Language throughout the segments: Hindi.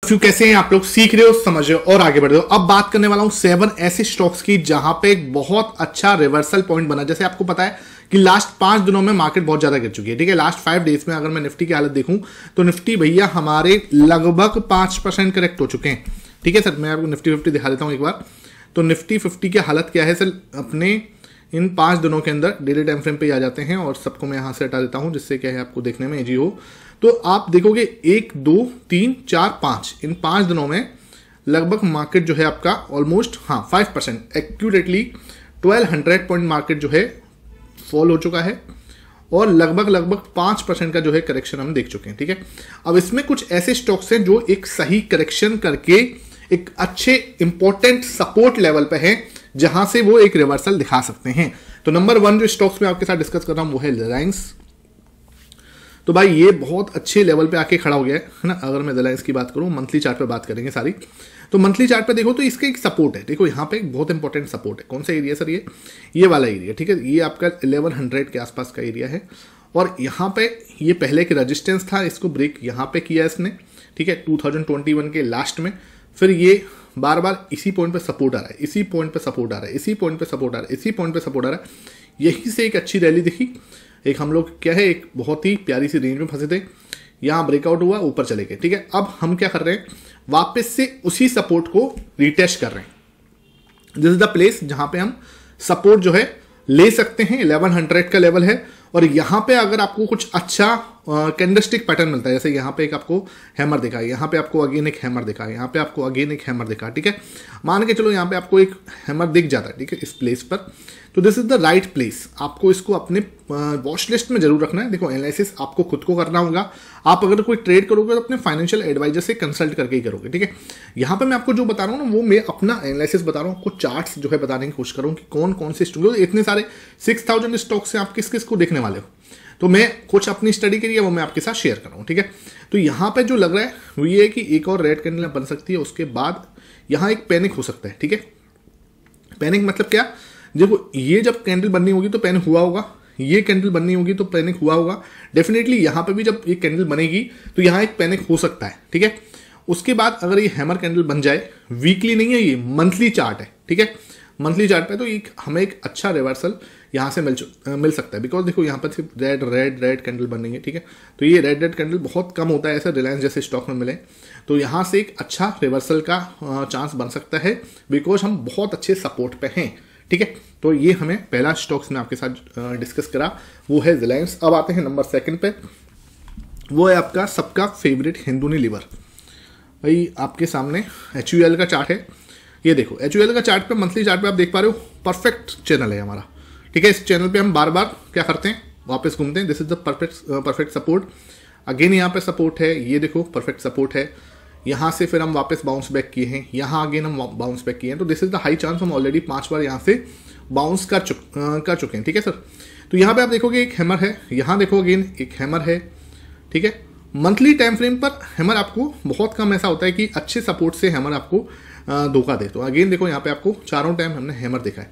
फ्यू कैसे हैं आप लोग, सीख रहे हो, समझ रहे हो और आगे बढ़ रहे हो। अब बात करने वाला हूं 7 ऐसे स्टॉक्स की जहां पे एक बहुत अच्छा रिवर्सल पॉइंट बना। जैसे आपको पता है कि लास्ट 5 दिनों में मार्केट बहुत ज्यादा गिर चुकी है, ठीक है। लास्ट 5 डेज में अगर मैं निफ्टी की हालत देखूं तो निफ्टी भैया हमारे लगभग 5% करेक्ट हो चुके हैं, ठीक है सर। मैं आपको निफ्टी 50 दिखा देता हूं एक बार। तो निफ्टी 50 की हालत क्या है सर, अपने इन 5 दिनों के अंदर डेली टाइम फ्रेम पे आ जाते हैं और सबको मैं यहां से हटा देता हूं जिससे क्या है आपको देखने में इजी हो। तो आप देखोगे 1 2 3 4 5 इन 5 दिनों में लगभग मार्केट जो है आपका ऑलमोस्ट 5% एक्यूरेटली 1200 पॉइंट मार्केट जो है फॉल हो चुका है और लगभग 5% का जो है करेक्शन हम देख चुके हैं, ठीक है। अब इसमें कुछ ऐसे स्टॉक्स हैं जो एक सही करेक्शन करके एक अच्छे इंपॉर्टेंट सपोर्ट लेवल पे है जहां से वो एक रिवर्सल दिखा सकते हैं। तो नंबर 1 जो स्टॉक्स में आपके साथ डिस्कस कर रहा हूं वो है रिलायंस। तो भाई ये बहुत अच्छे लेवल पे आके खड़ा हो गया है ना। अगर मैं रिलायंस की बात करूं, मंथली चार्ट पे बात करेंगे सारी, तो मंथली चार्ट पे देखो तो इसका एक सपोर्ट है। देखो यहाँ पे एक बहुत इंपॉर्टेंट सपोर्ट है। कौन सा एरिया सर, ये वाला एरिया, ठीक है। ये आपका 1100 के आसपास का एरिया है और यहाँ पे ये पहले के रेजिस्टेंस था, इसको ब्रेक यहाँ पे किया इसने, ठीक है, 2021 के लास्ट में। फिर ये बार बार इसी पॉइंट पे सपोर्ट आ रहा है, इसी पॉइंट पे सपोर्ट आ रहा है, इसी पॉइंट पे सपोर्ट आ रहा है, इसी पॉइंट पे सपोर्ट आ रहा है। यहीं से एक अच्छी रैली दिखी, एक हम लोग क्या है एक बहुत ही प्यारी सी रेंज में फंसे थे, यहाँ ब्रेकआउट हुआ, ऊपर चले गए, ठीक है। अब हम क्या कर रहे हैं, वापस से उसी सपोर्ट को रिटेस्ट कर रहे हैं। दिस इज द प्लेस जहां पे हम सपोर्ट जो है ले सकते हैं। 1100 का लेवल है और यहां पे अगर आपको कुछ अच्छा कैंडलस्टिक पैटर्न मिलता है, जैसे यहां पे एक आपको हैमर दिखा, यहां पे आपको अगेन एक हैमर दिखा, यहां पे आपको अगेन एक हैमर दिखा, ठीक है। मान के चलो यहां पे आपको एक हैमर दिख जाता है, ठीक है, इस प्लेस पर। तो this is the right place. आपको इसको अपने वॉच लिस्ट में जरूर रखना है। देखो एनालिसिस आपको खुद को करना होगा। आप अगर कोई ट्रेड करोगे तो अपने फाइनेंशियल एडवाइजर से कंसल्ट करके ही करोगे, ठीक है। यहाँ पे मैं आपको जो बता रहा हूँ ना वो मैं अपना एनालिसिस बता रहा हूँ, कुछ चार्ट्स जो है बताने की कोशिश करूँ कि कौन कौन से स्टॉक, इतने सारे 6000 स्टॉक्स से आप किस किस को देखने वाले हो। तो मैं कुछ अपनी स्टडी के लिए वो मैं आपके साथ शेयर कर रहा हूँ, ठीक है। तो यहाँ पे जो लग रहा है वो ये है कि एक और रेड कैंडल बन सकती है, उसके बाद यहाँ एक पैनिक हो सकता है, ठीक है। पैनिक मतलब क्या, देखो ये जब कैंडल बननी होगी तो पैनिक हुआ होगा, ये कैंडल बननी होगी तो पैनिक हुआ होगा। डेफिनेटली यहाँ पे भी जब ये कैंडल बनेगी तो यहाँ एक पैनिक हो सकता है, ठीक है। उसके बाद अगर ये हैमर कैंडल बन जाए, वीकली नहीं है, ये मंथली चार्ट है, ठीक है। मंथली चार्ट पे तो एक हमें एक अच्छा रिवर्सल यहाँ से मिल सकता है। बिकॉज देखो यहाँ पर सिर्फ रेड कैंडल बन रही है, ठीक है। तो ये रेड कैंडल बहुत कम होता है ऐसे रिलायंस जैसे स्टॉक में मिले, तो यहाँ से एक अच्छा रिवर्सल का चांस बन सकता है बिकॉज हम बहुत अच्छे सपोर्ट पे हैं, ठीक है। तो ये हमें पहला स्टॉक्स में आपके साथ डिस्कस करा, वो है रिलायंस। अब आते हैं नंबर 2 पे, वो है आपका सबका फेवरेट हिंदुनी लीवर। भाई आपके सामने HUL का चार्ट है, ये देखो HUL का चार्ट पे, मंथली चार्ट पे आप देख पा रहे हो, परफेक्ट चैनल है हमारा, ठीक है। इस चैनल पे हम बार बार क्या करते हैं, वापस घूमते हैं। This is the perfect support. Again यहाँ पे सपोर्ट है, ये देखो परफेक्ट सपोर्ट है। यहाँ से फिर हम वापस बाउंस बैक किए हैं, यहाँ अगेन हम बाउंस बैक किए हैं। तो this is the high chance हम ऑलरेडी 5 बार यहाँ से बाउंस कर चुके हैं, ठीक है सर। तो यहाँ पे आप देखोगे एक हैमर है, यहाँ देखो अगेन एक हैमर है, ठीक है। मंथली टाइम फ्रेम पर हैमर आपको बहुत कम ऐसा होता है कि अच्छे सपोर्ट से हैमर आपको धोखा दे। तो अगेन देखो यहाँ पे आपको चारों टाइम हमने हैमर देखा है।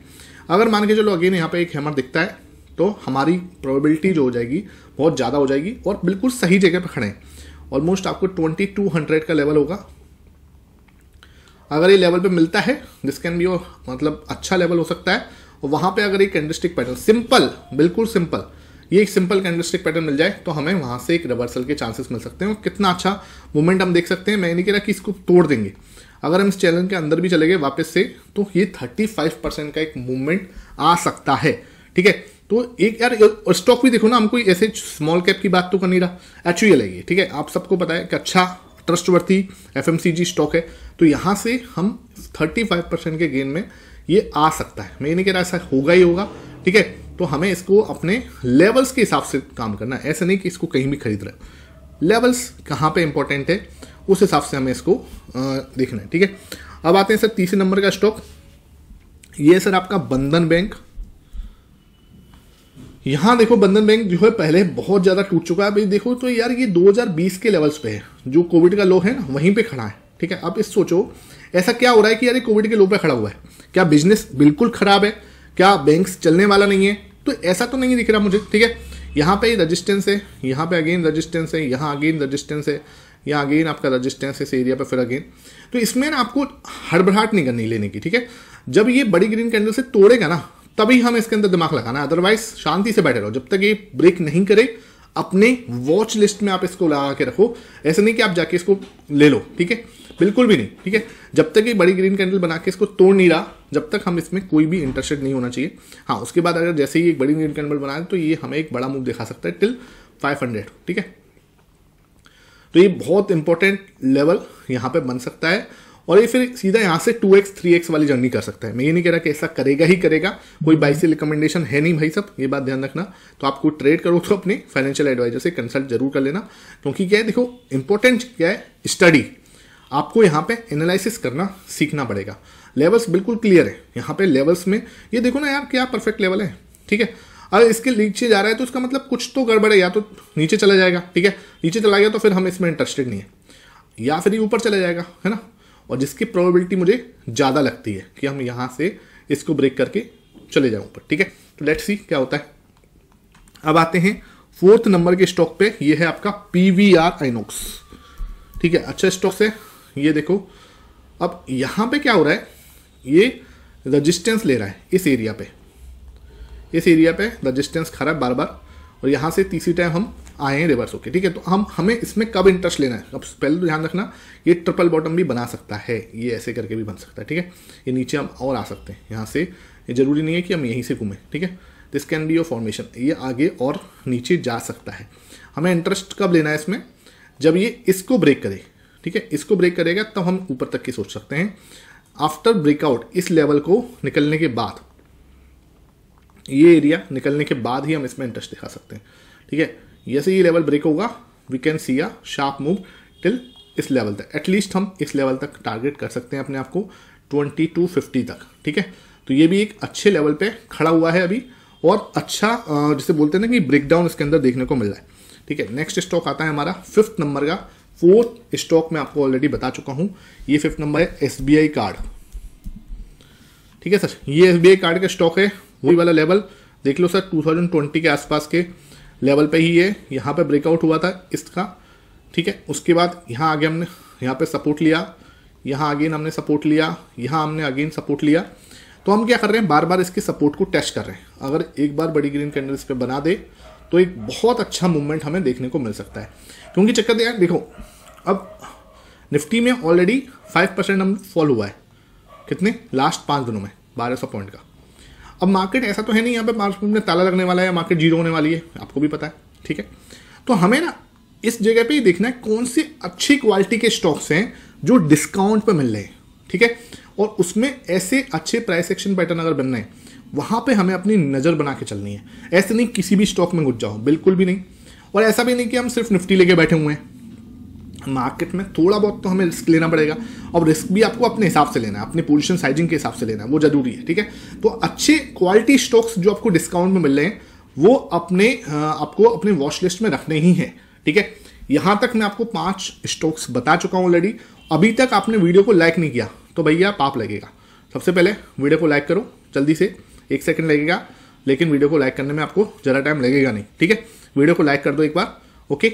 अगर मान के चलो अगेन यहाँ पे एक हैमर दिखता है तो हमारी प्रोबेबिलिटी जो हो जाएगी बहुत ज़्यादा हो जाएगी और बिल्कुल सही जगह पर खड़े हैं। ऑलमोस्ट आपको 2200 का लेवल होगा। अगर ये लेवल पे मिलता है, दिस कैन बी मतलब अच्छा लेवल हो सकता है। और वहां पे अगर एक कैंडलस्टिक पैटर्न सिंपल, बिल्कुल सिंपल, ये एक सिंपल कैंडलस्टिक पैटर्न मिल जाए तो हमें वहां से एक रिवर्सल के चांसेस मिल सकते हैं और कितना अच्छा मूवमेंट हम देख सकते हैं। मैं नहीं कह रहा कि इसको तोड़ देंगे, अगर हम इस चैनल के अंदर भी चले गए वापस से तो ये 35% का एक मूवमेंट आ सकता है, ठीक है। तो एक यार स्टॉक भी देखो ना, हमको ऐसे स्मॉल कैप की बात तो कर नहीं रहा, HUL है ये, ठीक है। आप सबको पता है कि अच्छा ट्रस्टवर्थी FMCG स्टॉक है। तो यहाँ से हम 35% के गेन में ये आ सकता है। मैं ये नहीं कह रहा ऐसा होगा ही होगा, ठीक है। तो हमें इसको अपने लेवल्स के हिसाब से काम करना है, ऐसा नहीं कि इसको कहीं भी खरीद रहे। लेवल्स कहाँ पे इंपॉर्टेंट है उस हिसाब से हमें इसको देखना है, ठीक है। अब आते हैं सर तीसरे नंबर का स्टॉक, ये सर आपका बंधन बैंक। यहां देखो बंधन बैंक जो है पहले बहुत ज्यादा टूट चुका है। भाई देखो तो यार ये 2020 के लेवल्स पे है, जो कोविड का लो है ना वहीं पे खड़ा है, ठीक है। अब इस सोचो ऐसा क्या हो रहा है कि यार ये कोविड के लो पे खड़ा हुआ है, क्या बिजनेस बिल्कुल खराब है, क्या बैंक्स चलने वाला नहीं है? तो ऐसा तो नहीं दिख रहा मुझे, ठीक है। यहाँ पे रेजिस्टेंस है, यहाँ पे अगेन रेजिस्टेंस है, यहाँ अगेन रेजिस्टेंस है, यहाँ अगेन आपका रजिस्टेंस इस एरिया पे, फिर अगेन। तो इसमें ना आपको हड़बड़ाहट नहीं करनी लेने की, ठीक है। जब ये बड़ी ग्रीन कैंडल से तोड़ेगा ना तभी हम इसके अंदर दिमाग लगाना, अदरवाइज शांति से बैठे रहो। जब तक ये ब्रेक नहीं करे अपने वॉच लिस्ट में आप इसको लगा के रखो। ऐसा नहीं कि आप जाके इसको ले लो, ठीक है, बिल्कुल भी नहीं, ठीक है। जब तक ये बड़ी ग्रीन कैंडल बना के इसको तोड़ नहीं रहा, जब तक हम इसमें कोई भी इंटरेस्टेड नहीं होना चाहिए। हाँ, उसके बाद अगर जैसे ही एक बड़ी ग्रीन कैंडल बनाए तो ये हमें एक बड़ा मूव दिखा सकता है टिल 500, ठीक है। तो ये बहुत इंपॉर्टेंट लेवल यहाँ पे बन सकता है और ये फिर सीधा यहाँ से 2x 3x वाली जर्नी कर सकता है। मैं ये नहीं कह रहा कि ऐसा करेगा ही करेगा, कोई बाई से रिकमेंडेशन है नहीं भाई सब, ये बात ध्यान रखना। तो आपको ट्रेड करो तो अपने फाइनेंशियल एडवाइजर से कंसल्ट जरूर कर लेना, क्योंकि क्या है देखो इंपॉर्टेंट क्या है, स्टडी। आपको यहाँ पे एनालिसिस करना सीखना पड़ेगा। लेवल्स बिल्कुल क्लियर है यहाँ पे लेवल्स में, ये देखो ना यार क्या परफेक्ट लेवल है, ठीक है। अगर इसके नीचे जा रहा है तो इसका मतलब कुछ तो गड़बड़ है, या तो नीचे चला जाएगा, ठीक है, नीचे चला गया तो फिर हम इसमें इंटरेस्टेड नहीं है, या फिर ये ऊपर चला जाएगा, है ना। और जिसकी प्रोबेबिलिटी मुझे ज़्यादा लगती है कि हम यहाँ से इसको ब्रेक करके चले जाएं ऊपर, ठीक है। तो लेट्स सी क्या होता है। अब आते हैं 4th नंबर के स्टॉक पे, ये है आपका PVR आइनॉक्स, ठीक है, अच्छा स्टॉक है ये देखो। अब यहाँ पे क्या हो रहा है, ये रजिस्टेंस ले रहा है इस एरिया पे, इस एरिया पे रजिस्टेंस खा रहा है बार बार, और यहाँ से तीसरी टाइम हम आए हैं रिवर्स होके, ठीक है। तो हमें इसमें कब इंटरेस्ट लेना है, अब पहले तो ध्यान रखना ये ट्रिपल बॉटम भी बना सकता है, ये ऐसे करके भी बन सकता है, ठीक है। ये नीचे हम और आ सकते हैं यहाँ से, ये जरूरी नहीं है कि हम यहीं से घूमें, ठीक है। This can be your formation, ये आगे और नीचे जा सकता है। हमें इंटरेस्ट कब लेना है इसमें, जब ये इसको ब्रेक करे, ठीक है, इसको ब्रेक करेगा तब हम ऊपर तक की सोच सकते हैं। आफ्टर ब्रेकआउट इस लेवल को निकलने के बाद, ये एरिया निकलने के बाद ही हम इसमें इंटरेस्ट दिखा सकते हैं, ठीक है। जैसे ये लेवल ब्रेक होगा we can see a sharp move till इस लेवल तक, एटलीस्ट हम इस लेवल तक टारगेट कर सकते हैं अपने आप को 2250 तक, ठीक है। तो ये भी एक अच्छे लेवल पे खड़ा हुआ है अभी, और अच्छा जिसे बोलते हैं ना कि ब्रेकडाउन इसके अंदर देखने को मिल रहा है, ठीक है। नेक्स्ट स्टॉक आता है हमारा 5th नंबर का, 4th स्टॉक में आपको ऑलरेडी बता चुका हूँ। ये 5th नंबर है SBI कार्ड, ठीक है सर। ये SBI कार्ड का स्टॉक है, वही वाला लेवल देख लो सर, 2020 के आसपास के लेवल पे ही है, यहाँ पे ब्रेकआउट हुआ था इसका, ठीक है। उसके बाद यहाँ आगे हमने यहाँ पे सपोर्ट लिया, यहाँ अगेन हमने सपोर्ट लिया, यहाँ हमने अगेन सपोर्ट लिया। तो हम क्या कर रहे हैं, बार बार इसके सपोर्ट को टेस्ट कर रहे हैं। अगर एक बार बड़ी ग्रीन कैंडल इस पे बना दे तो एक बहुत अच्छा मूवमेंट हमें देखने को मिल सकता है, क्योंकि चक्कर यार देखो अब निफ्टी में ऑलरेडी 5% हम फॉल हुआ है, कितने लास्ट 5 दिनों में 1200 पॉइंट का। अब मार्केट ऐसा तो है नहीं यहाँ पे 5 मिनट में ताला लगने वाला है, मार्केट जीरो होने वाली है, आपको भी पता है, ठीक है। तो हमें ना इस जगह पे ही देखना है कौन से अच्छी क्वालिटी के स्टॉक्स हैं जो डिस्काउंट पे मिल रहे हैं, ठीक है। और उसमें ऐसे अच्छे प्राइस एक्शन पैटर्न अगर बनना है, वहां पे हमें अपनी नज़र बना के चलनी है। ऐसे नहीं किसी भी स्टॉक में घुस जाओ, बिल्कुल भी नहीं। और ऐसा भी नहीं कि हम सिर्फ निफ्टी लेके बैठे हुए हैं, मार्केट में थोड़ा बहुत तो हमें रिस्क लेना पड़ेगा, और रिस्क भी आपको अपने हिसाब से लेना है, अपने पोजीशन साइजिंग के हिसाब से लेना है, वो जरूरी है, ठीक है। तो अच्छे क्वालिटी स्टॉक्स जो आपको डिस्काउंट में मिल रहे हैं वो आपको अपने वॉच लिस्ट में रखने ही है, ठीक है। यहां तक मैं आपको 5 स्टॉक्स बता चुका हूं ऑलरेडी। अभी तक आपने वीडियो को लाइक नहीं किया तो भैया पाप लगेगा। सबसे पहले वीडियो को लाइक करो जल्दी से, 1 सेकंड लगेगा, लेकिन वीडियो को लाइक करने में आपको ज़रा टाइम लगेगा नहीं, ठीक है। वीडियो को लाइक कर दो एक बार, ओके।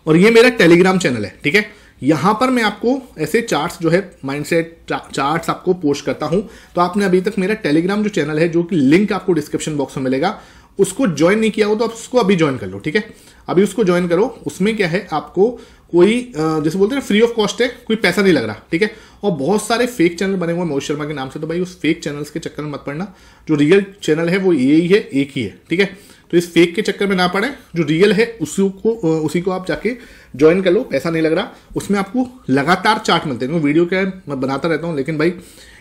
और ये मेरा टेलीग्राम चैनल है, ठीक है। यहां पर मैं आपको ऐसे चार्ट्स जो है माइंडसेट चार्ट्स आपको पोस्ट करता हूं। तो आपने अभी तक मेरा टेलीग्राम जो चैनल है, जो कि लिंक आपको डिस्क्रिप्शन बॉक्स में मिलेगा, उसको ज्वाइन नहीं किया हो तो आप उसको अभी ज्वाइन कर लो, ठीक है। अभी उसको ज्वाइन करो। उसमें क्या है, आपको कोई जैसे बोलते हैं फ्री ऑफ कॉस्ट है, कोई पैसा नहीं लग रहा, ठीक है। और बहुत सारे फेक चैनल बने हुए मोहित शर्मा के नाम से, तो भाई उस फेक चैनल्स के चक्कर में मत पड़ना। जो रियल चैनल है वो ये ही है, एक ही है, ठीक है। तो इस फेक के चक्कर में ना पड़े, जो रियल है उसी को आप जाके ज्वाइन कर लो, पैसा नहीं लग रहा। उसमें आपको लगातार चार्ट मिलते हैं। मैं वीडियो क्या मैं बनाता रहता हूँ, लेकिन भाई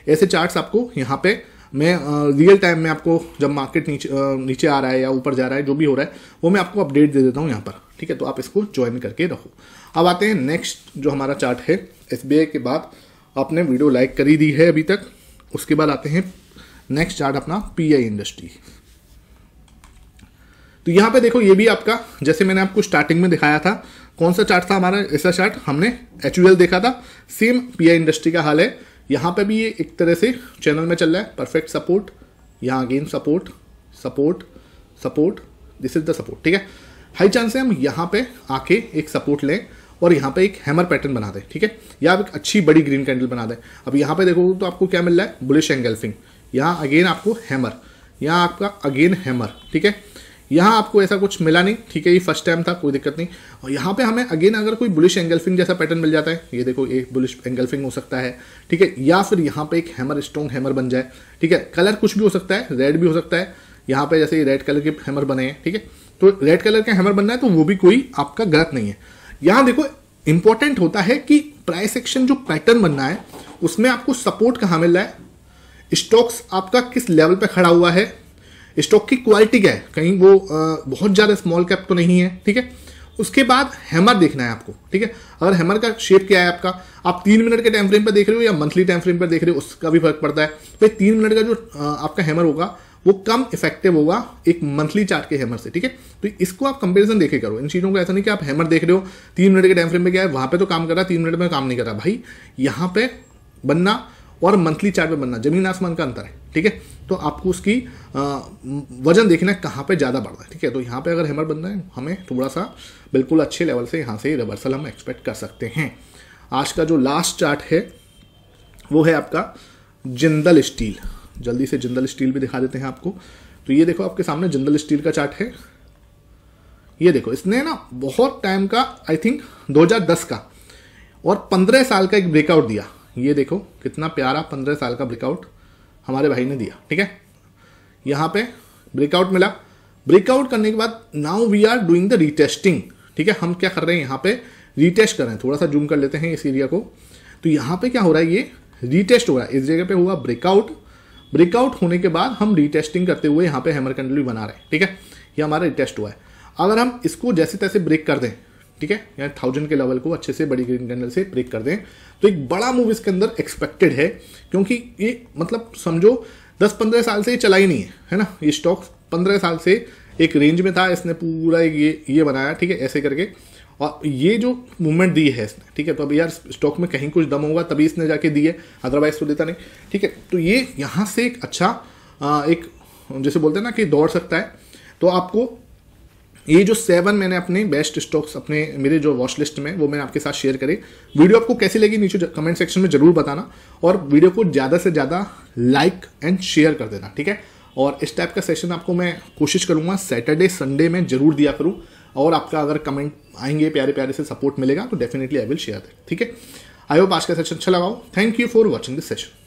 ऐसे चार्ट्स आपको यहाँ पे मैं रियल टाइम में आपको, जब मार्केट नीचे आ रहा है या ऊपर जा रहा है, जो भी हो रहा है वो मैं आपको अपडेट दे देता हूँ यहाँ पर, ठीक है। तो आप इसको ज्वाइन करके रखो। अब आते हैं नेक्स्ट जो हमारा चार्ट है SBI के बाद। आपने वीडियो लाइक करी दी है अभी तक। उसके बाद आते हैं नेक्स्ट चार्ट अपना PI इंडस्ट्री। तो यहाँ पे देखो, ये भी आपका जैसे मैंने आपको स्टार्टिंग में दिखाया था, कौन सा चार्ट था हमारा, ऐसा चार्ट हमने HUL देखा था, सेम PI इंडस्ट्री का हाल है। यहाँ पे भी ये एक तरह से चैनल में चल रहा है, परफेक्ट सपोर्ट, यहाँ again support support support, this is the support, ठीक है। हाई चांस है हम यहाँ पे आके एक सपोर्ट लें और यहाँ पे एक हैमर पैटर्न बना दें, ठीक है, या एक अच्छी बड़ी ग्रीन कैंडल बना दें। अब यहाँ पे देखो तो आपको क्या मिल रहा है, बुलिश एंगल्फिंग, यहाँ अगेन आपको हैमर, यहाँ आपका अगेन हैमर, ठीक है, यहाँ आपको ऐसा कुछ मिला नहीं, ठीक है, ये फर्स्ट टाइम था, कोई दिक्कत नहीं। और यहाँ पे हमें अगेन अगर कोई बुलिश एंगल्फिंग जैसा पैटर्न मिल जाता है, ये देखो एक बुलिश एंगल्फिंग हो सकता है, ठीक है, या फिर यहाँ पे एक हैमर, स्ट्रॉन्ग हैमर बन जाए, ठीक है, कलर कुछ भी हो सकता है, रेड भी हो सकता है, यहाँ पे जैसे रेड कलर के हैमर बने हैं, ठीक है, तो रेड कलर के हैमर बनना है तो वो भी कोई आपका गलत नहीं है। यहाँ देखो इंपॉर्टेंट होता है कि प्राइस एक्शन जो पैटर्न बनना है उसमें आपको सपोर्ट कहाँ मिल रहा है, स्टॉक्स आपका किस लेवल पे खड़ा हुआ है, स्टॉक की क्वालिटी क्या है, कहीं वो बहुत ज़्यादा स्मॉल कैप तो नहीं है, ठीक है। उसके बाद हैमर देखना है आपको, ठीक है, अगर हैमर का शेप क्या है आपका, आप 3 मिनट के टाइम फ्रेम पर देख रहे हो या मंथली टाइम फ्रेम पर देख रहे हो, उसका भी फर्क पड़ता है। तो 3 मिनट का जो आपका हैमर होगा वो कम इफेक्टिव होगा एक मंथली चार्ट के हैमर से, ठीक है। तो इसको आप कंपैरिजन देखे करो इन चीज़ों को, ऐसा नहीं कि आप हैमर देख रहे हो 3 मिनट के टाइम फ्रेम पे क्या है, वहाँ पे तो काम कर रहा है, 3 मिनट में काम नहीं कर रहा भाई। यहाँ पे बनना और मंथली चार्ट पे बनना जमीन आसमान का अंतर है, ठीक है। तो आपको उसकी वजन देखना है कहाँ पे ज़्यादा बढ़ रहा है, ठीक है। तो यहाँ पे अगर हैमर बनना है हमें थोड़ा सा बिल्कुल अच्छे लेवल से यहाँ से रिवर्सल हम एक्सपेक्ट कर सकते हैं। आज का जो लास्ट चार्ट है वो है आपका जिंदल स्टील। जल्दी से जिंदल स्टील भी दिखा देते हैं आपको। तो ये देखो आपके सामने जिंदल स्टील का चार्ट है, ये देखो इसने ना बहुत टाइम का, आई थिंक 2010 का और 15 साल का एक ब्रेकआउट दिया। ये देखो कितना प्यारा 15 साल का ब्रेकआउट हमारे भाई ने दिया, ठीक है। यहाँ पे ब्रेकआउट मिला, ब्रेकआउट करने के बाद now we are doing the retesting, ठीक है। हम क्या कर रहे हैं, यहाँ पे रीटेस्ट कर रहे हैं। थोड़ा सा जूम कर लेते हैं इस एरिया को। तो यहाँ पे क्या हो रहा है, ये रीटेस्ट हो रहा है, इस जगह पे हुआ ब्रेकआउट, ब्रेकआउट होने के बाद हम रीटेस्टिंग करते हुए यहाँ पे हैमर कैंडल भी बना रहे हैं, ठीक है। ये हमारा रीटेस्ट हुआ है। अगर हम इसको जैसे तैसे ब्रेक कर दें, ठीक है, यहाँ 1000 के लेवल को अच्छे से बड़ी ग्रीन कैंडल से ब्रेक कर दें, तो एक बड़ा मूव इसके अंदर एक्सपेक्टेड है, क्योंकि ये मतलब समझो 10-15 साल से ये चला ही नहीं है ना। ये स्टॉक 15 साल से एक रेंज में था, इसने पूरा ये बनाया, ठीक है, ऐसे करके, और ये जो मूवमेंट दी है इसने, ठीक है। तो अब यार स्टॉक में कहीं कुछ दम होगा तभी इसने जाके दी है, अदरवाइज तो देता नहीं, ठीक है। तो ये यहाँ से एक अच्छा एक जैसे बोलते हैं ना कि दौड़ सकता है। तो आपको ये जो 7 मैंने अपने बेस्ट स्टॉक्स अपने मेरे जो वॉच लिस्ट में वो मैंने आपके साथ शेयर करे। वीडियो आपको कैसी लगी नीचे कमेंट सेक्शन में जरूर बताना, और वीडियो को ज़्यादा से ज़्यादा लाइक एंड शेयर कर देना, ठीक है। और इस टाइप का सेशन आपको मैं कोशिश करूँगा सैटरडे संडे में जरूर दिया करूँ, और आपका अगर कमेंट आएंगे प्यारे प्यारे से सपोर्ट मिलेगा तो definitely I will share that, ठीक है। आई होप आज का सेशन अच्छा लगा हो। Thank you for watching this session.